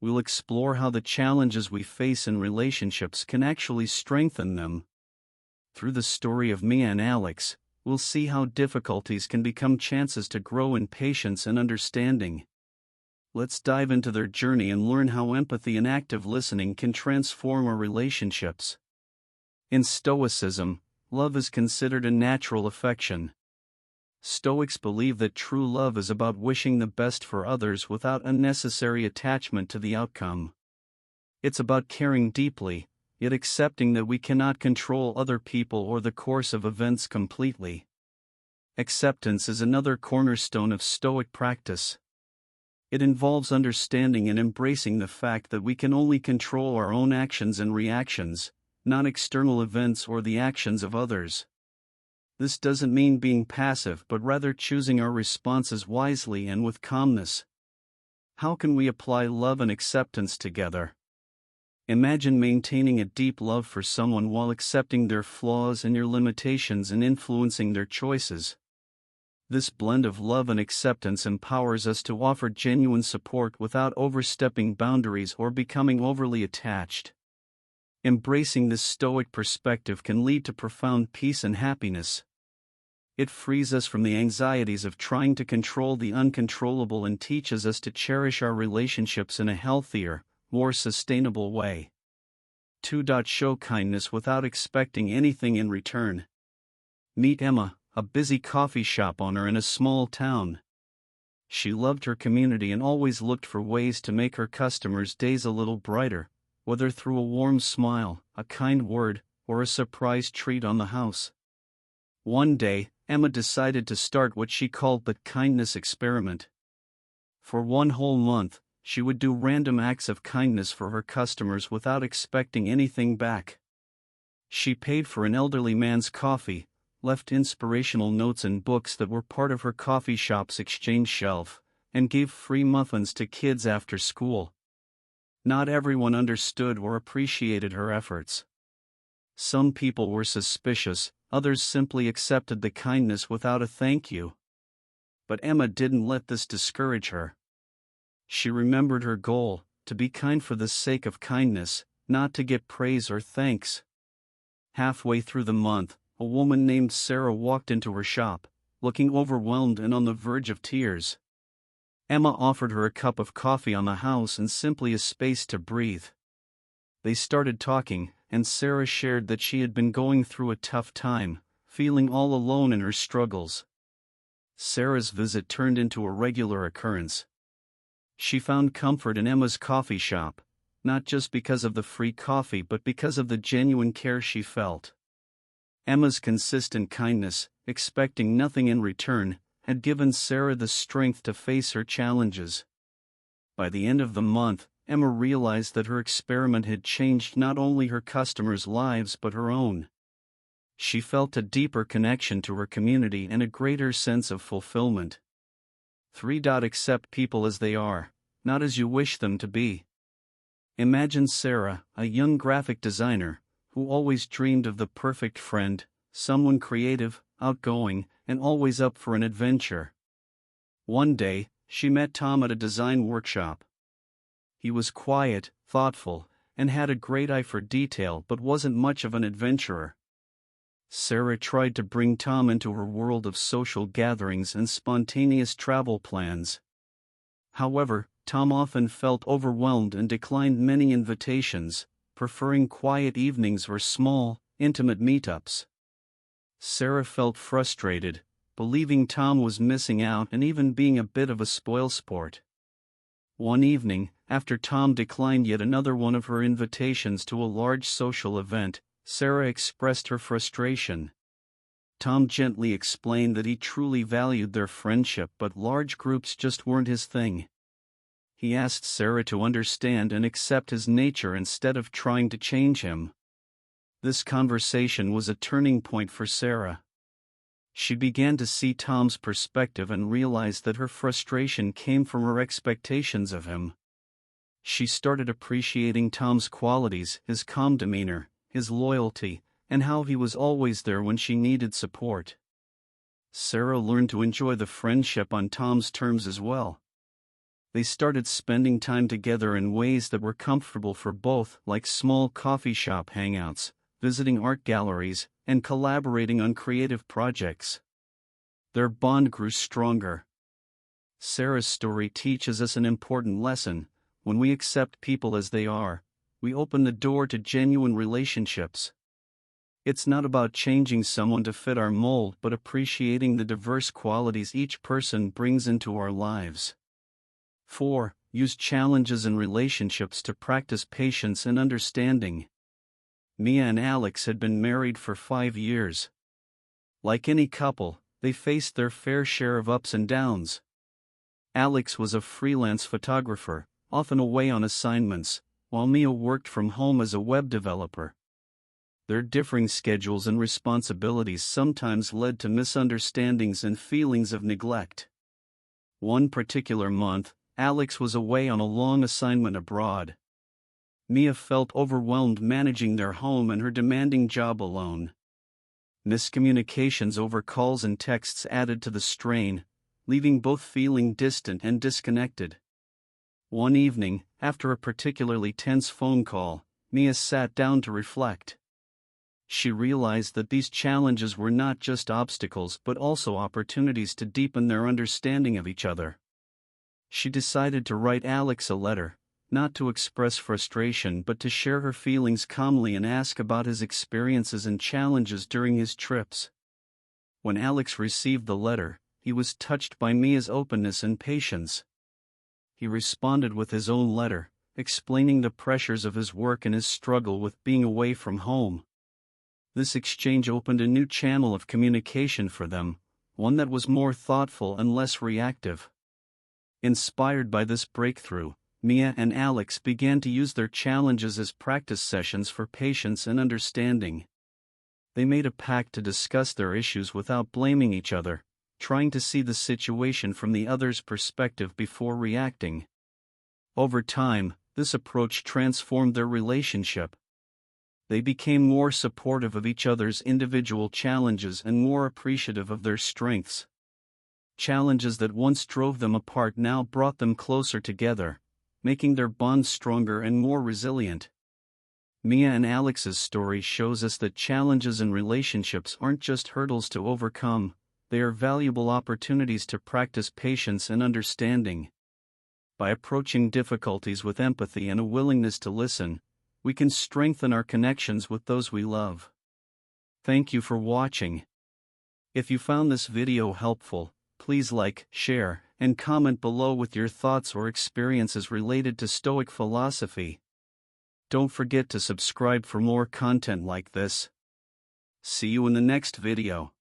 We'll explore how the challenges we face in relationships can actually strengthen them. Through the story of Mia and Alex, we'll see how difficulties can become chances to grow in patience and understanding. Let's dive into their journey and learn how empathy and active listening can transform our relationships. In Stoicism, love is considered a natural affection. Stoics believe that true love is about wishing the best for others without unnecessary attachment to the outcome. It's about caring deeply, yet accepting that we cannot control other people or the course of events completely. Acceptance is another cornerstone of Stoic practice. It involves understanding and embracing the fact that we can only control our own actions and reactions, not external events or the actions of others. This doesn't mean being passive but rather choosing our responses wisely and with calmness. How can we apply love and acceptance together? Imagine maintaining a deep love for someone while accepting their flaws and your limitations and influencing their choices. This blend of love and acceptance empowers us to offer genuine support without overstepping boundaries or becoming overly attached. Embracing this Stoic perspective can lead to profound peace and happiness. It frees us from the anxieties of trying to control the uncontrollable and teaches us to cherish our relationships in a healthier, more sustainable way. 2. Show kindness without expecting anything in return. Meet Emma, a busy coffee shop owner in a small town. She loved her community and always looked for ways to make her customers' days a little brighter, whether through a warm smile, a kind word, or a surprise treat on the house. One day, Emma decided to start what she called the kindness experiment. For 1 whole month, she would do random acts of kindness for her customers without expecting anything back. She paid for an elderly man's coffee, left inspirational notes and books that were part of her coffee shop's exchange shelf, and gave free muffins to kids after school. Not everyone understood or appreciated her efforts. Some people were suspicious, others simply accepted the kindness without a thank you. But Emma didn't let this discourage her. She remembered her goal, to be kind for the sake of kindness, not to get praise or thanks. Halfway through the month, a woman named Sarah walked into her shop, looking overwhelmed and on the verge of tears. Emma offered her a cup of coffee on the house and simply a space to breathe. They started talking, and Sarah shared that she had been going through a tough time, feeling all alone in her struggles. Sarah's visit turned into a regular occurrence. She found comfort in Emma's coffee shop, not just because of the free coffee but because of the genuine care she felt. Emma's consistent kindness, expecting nothing in return, had given Sarah the strength to face her challenges. By the end of the month, Emma realized that her experiment had changed not only her customers' lives but her own. She felt a deeper connection to her community and a greater sense of fulfillment. 3. Accept people as they are, not as you wish them to be. Imagine Sarah, a young graphic designer, who always dreamed of the perfect friend, someone creative, outgoing, and always up for an adventure. One day, she met Tom at a design workshop. He was quiet, thoughtful, and had a great eye for detail but wasn't much of an adventurer. Sarah tried to bring Tom into her world of social gatherings and spontaneous travel plans. However, Tom often felt overwhelmed and declined many invitations, preferring quiet evenings or small, intimate meetups. Sarah felt frustrated, believing Tom was missing out and even being a bit of a spoilsport. One evening, after Tom declined yet another one of her invitations to a large social event, Sarah expressed her frustration. Tom gently explained that he truly valued their friendship but large groups just weren't his thing. He asked Sarah to understand and accept his nature instead of trying to change him. This conversation was a turning point for Sarah. She began to see Tom's perspective and realized that her frustration came from her expectations of him. She started appreciating Tom's qualities, his calm demeanor, his loyalty, and how he was always there when she needed support. Sarah learned to enjoy the friendship on Tom's terms as well. They started spending time together in ways that were comfortable for both, like small coffee shop hangouts, visiting art galleries, and collaborating on creative projects. Their bond grew stronger. Sarah's story teaches us an important lesson: when we accept people as they are, we open the door to genuine relationships. It's not about changing someone to fit our mold, but appreciating the diverse qualities each person brings into our lives. 4. Use challenges in relationships to practice patience and understanding. Mia and Alex had been married for 5 years. Like any couple, they faced their fair share of ups and downs. Alex was a freelance photographer, often away on assignments, while Mia worked from home as a web developer. Their differing schedules and responsibilities sometimes led to misunderstandings and feelings of neglect. One particular month, Alex was away on a long assignment abroad. Mia felt overwhelmed managing their home and her demanding job alone. Miscommunications over calls and texts added to the strain, leaving both feeling distant and disconnected. One evening, after a particularly tense phone call, Mia sat down to reflect. She realized that these challenges were not just obstacles but also opportunities to deepen their understanding of each other. She decided to write Alex a letter, not to express frustration but to share her feelings calmly and ask about his experiences and challenges during his trips. When Alex received the letter, he was touched by Mia's openness and patience. He responded with his own letter, explaining the pressures of his work and his struggle with being away from home. This exchange opened a new channel of communication for them, one that was more thoughtful and less reactive. Inspired by this breakthrough, Mia and Alex began to use their challenges as practice sessions for patience and understanding. They made a pact to discuss their issues without blaming each other, trying to see the situation from the other's perspective before reacting. Over time, this approach transformed their relationship. They became more supportive of each other's individual challenges and more appreciative of their strengths. Challenges that once drove them apart now brought them closer together, making their bond stronger and more resilient. Mia and Alex's story shows us that challenges in relationships aren't just hurdles to overcome, they are valuable opportunities to practice patience and understanding. By approaching difficulties with empathy and a willingness to listen, we can strengthen our connections with those we love. Thank you for watching. If you found this video helpful, please like, share, and comment below with your thoughts or experiences related to Stoic philosophy. Don't forget to subscribe for more content like this. See you in the next video.